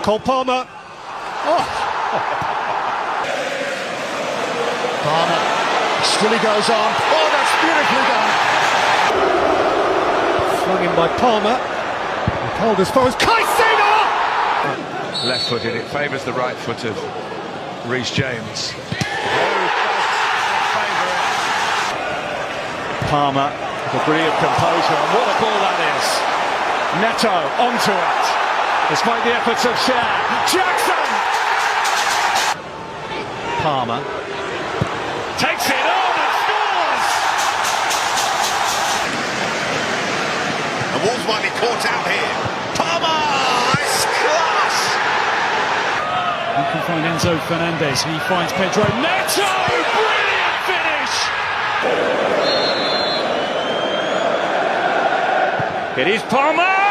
Cole Palmer. Oh. Palmer still he goes on. Oh, that's beautifully done. Flung in by Palmer. Held as far as Caicedo. Left-footed, it favours the right foot of Reece James. Palmer, the brilliant composure, and what a ball that is. Neto onto it, despite the efforts of Cher. Jackson! Palmer takes it on and scores! The Wolves might be caught out here. Palmer! It's class! You can find Enzo Fernandez, he finds Pedro Neto! Brilliant finish! It is Palmer!